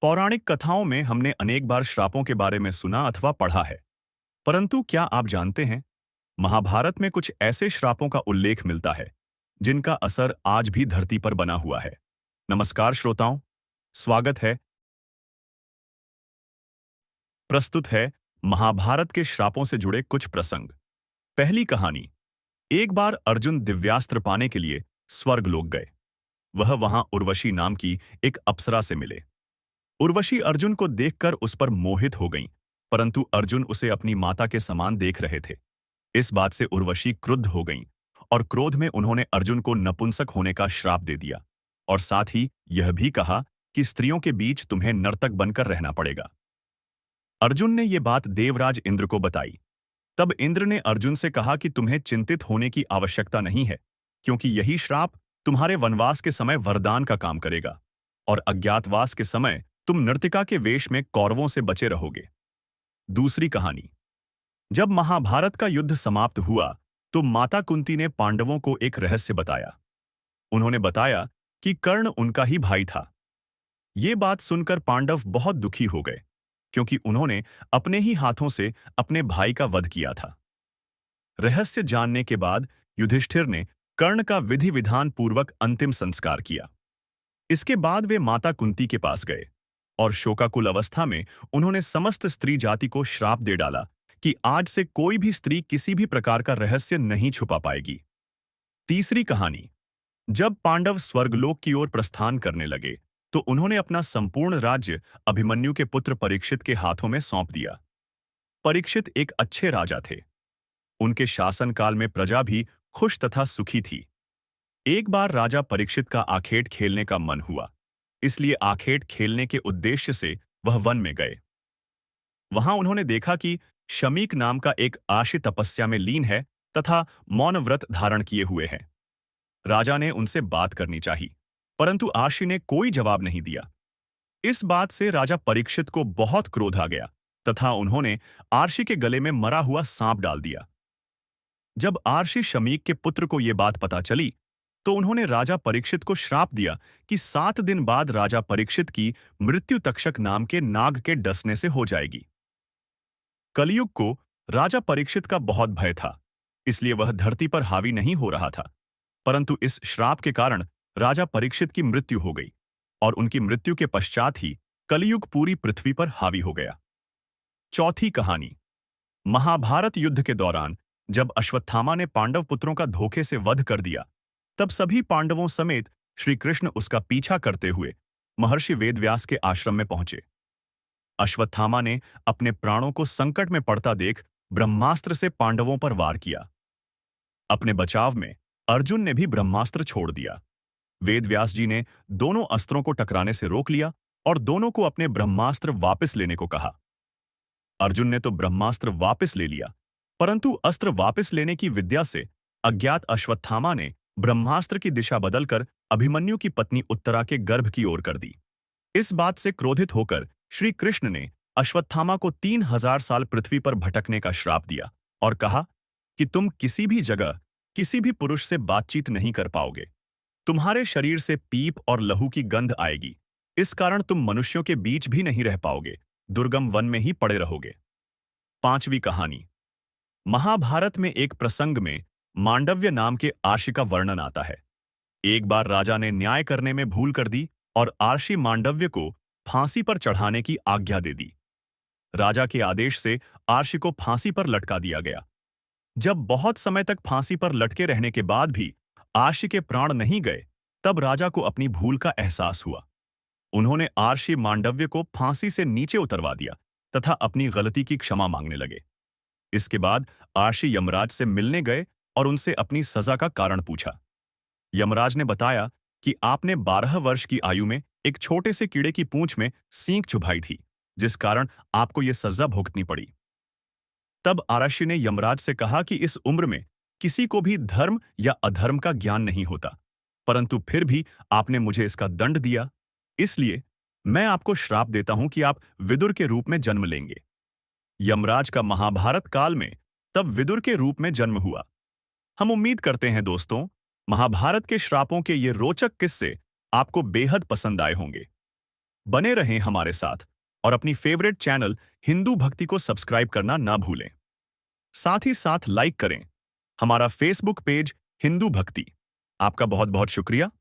पौराणिक कथाओं में हमने अनेक बार श्रापों के बारे में सुना अथवा पढ़ा है। परंतु क्या आप जानते हैं, महाभारत में कुछ ऐसे श्रापों का उल्लेख मिलता है जिनका असर आज भी धरती पर बना हुआ है। नमस्कार श्रोताओं, स्वागत है। प्रस्तुत है महाभारत के श्रापों से जुड़े कुछ प्रसंग। पहली कहानी। एक बार अर्जुन दिव्यास्त्र पाने के लिए स्वर्गलोक गए। वह वहां उर्वशी नाम की एक अप्सरा से मिले। उर्वशी अर्जुन को देखकर उस पर मोहित हो गईं, परंतु अर्जुन उसे अपनी माता के समान देख रहे थे। इस बात से उर्वशी क्रुद्ध हो गईं और क्रोध में उन्होंने अर्जुन को नपुंसक होने का श्राप दे दिया और साथ ही यह भी कहा कि स्त्रियों के बीच तुम्हें नर्तक बनकर रहना पड़ेगा। अर्जुन ने ये बात देवराज इंद्र को बताई। तब इंद्र ने अर्जुन से कहा कि तुम्हें चिंतित होने की आवश्यकता नहीं है, क्योंकि यही श्राप तुम्हारे वनवास के समय वरदान का काम करेगा और अज्ञातवास के समय तुम नर्तिका के वेश में कौरवों से बचे रहोगे। दूसरी कहानी। जब महाभारत का युद्ध समाप्त हुआ तो माता कुंती ने पांडवों को एक रहस्य बताया। उन्होंने बताया कि कर्ण उनका ही भाई था। ये बात सुनकर पांडव बहुत दुखी हो गए, क्योंकि उन्होंने अपने ही हाथों से अपने भाई का वध किया था। रहस्य जानने के बाद युधिष्ठिर ने कर्ण का विधि विधान पूर्वक अंतिम संस्कार किया। इसके बाद वे माता कुंती के पास गए और शोकाकुल अवस्था में उन्होंने समस्त स्त्री जाति को श्राप दे डाला कि आज से कोई भी स्त्री किसी भी प्रकार का रहस्य नहीं छुपा पाएगी। तीसरी कहानी। जब पांडव स्वर्गलोक की ओर प्रस्थान करने लगे तो उन्होंने अपना संपूर्ण राज्य अभिमन्यु के पुत्र परीक्षित के हाथों में सौंप दिया। परीक्षित एक अच्छे राजा थे। उनके शासनकाल में प्रजा भी खुश तथा सुखी थी। एक बार राजा परीक्षित का आखेट खेलने का मन हुआ, इसलिए आखेट खेलने के उद्देश्य से वह वन में गए। वहां उन्होंने देखा कि शमीक नाम का एक आशी तपस्या में लीन है तथा मौन व्रत धारण किए हुए है। राजा ने उनसे बात करनी चाहिए, परंतु आशी ने कोई जवाब नहीं दिया। इस बात से राजा परीक्षित को बहुत क्रोध आ गया तथा उन्होंने आर्षि के गले में मरा हुआ सांप डाल दिया। जब आर्षि शमीक के पुत्र को यह बात पता चली तो उन्होंने राजा परीक्षित को श्राप दिया कि 7 दिन बाद राजा परीक्षित की मृत्यु तक्षक नाम के नाग के डसने से हो जाएगी। कलयुग को राजा परीक्षित का बहुत भय था, इसलिए वह धरती पर हावी नहीं हो रहा था। परंतु इस श्राप के कारण राजा परीक्षित की मृत्यु हो गई और उनकी मृत्यु के पश्चात ही कलयुग पूरी पृथ्वी पर हावी हो गया। चौथी कहानी। महाभारत युद्ध के दौरान जब अश्वत्थामा ने पांडव पुत्रों का धोखे से वध कर दिया, तब सभी पांडवों समेत श्री कृष्ण उसका पीछा करते हुए महर्षि वेदव्यास के आश्रम में पहुंचे। अश्वत्थामा ने अपने प्राणों को संकट में पड़ता देख ब्रह्मास्त्र से पांडवों पर वार किया। अपने बचाव में अर्जुन ने भी ब्रह्मास्त्र छोड़ दिया। वेदव्यास जी ने दोनों अस्त्रों को टकराने से रोक लिया और दोनों को अपने ब्रह्मास्त्र वापस लेने को कहा। अर्जुन ने तो ब्रह्मास्त्र वापस ले लिया, परंतु अस्त्र वापस लेने की विद्या से अज्ञात अश्वत्थामा ने ब्रह्मास्त्र की दिशा बदलकर अभिमन्यु की पत्नी उत्तरा के गर्भ की ओर कर दी। इस बात से क्रोधित होकर श्री कृष्ण ने अश्वत्थामा को 3000 साल पृथ्वी पर भटकने का श्राप दिया और कहा कि तुम किसी भी जगह किसी भी पुरुष से बातचीत नहीं कर पाओगे। तुम्हारे शरीर से पीप और लहू की गंध आएगी, इस कारण तुम मनुष्यों के बीच भी नहीं रह पाओगे, दुर्गम वन में ही पड़े रहोगे। पांचवी कहानी। महाभारत में एक प्रसंग में मांडव्य नाम के आर्षि का वर्णन आता है। एक बार राजा ने न्याय करने में भूल कर दी और आर्षि मांडव्य को फांसी पर चढ़ाने की आज्ञा दे दी। राजा के आदेश से आर्षि को फांसी पर लटका दिया गया। जब बहुत समय तक फांसी पर लटके रहने के बाद भी आर्षि के प्राण नहीं गए, तब राजा को अपनी भूल का एहसास हुआ। उन्होंने आर्षि मांडव्य को फांसी से नीचे उतरवा दिया तथा अपनी गलती की क्षमा मांगने लगे। इसके बाद आर्षि यमराज से मिलने गए और उनसे अपनी सजा का कारण पूछा। यमराज ने बताया कि आपने 12 वर्ष की आयु में एक छोटे से कीड़े की पूंछ में सींग चुभाई थी, जिस कारण आपको यह सजा भुगतनी पड़ी। तब आर्षि ने यमराज से कहा कि इस उम्र में किसी को भी धर्म या अधर्म का ज्ञान नहीं होता, परंतु फिर भी आपने मुझे इसका दंड दिया, इसलिए मैं आपको श्राप देता हूं कि आप विदुर के रूप में जन्म लेंगे। यमराज का महाभारत काल में तब विदुर के रूप में जन्म हुआ। हम उम्मीद करते हैं दोस्तों, महाभारत के श्रापों के ये रोचक किस्से आपको बेहद पसंद आए होंगे। बने रहें हमारे साथ और अपनी फेवरेट चैनल हिंदू भक्ति को सब्सक्राइब करना ना भूलें। साथ ही साथ लाइक करें हमारा फेसबुक पेज हिंदू भक्ति। आपका बहुत बहुत शुक्रिया।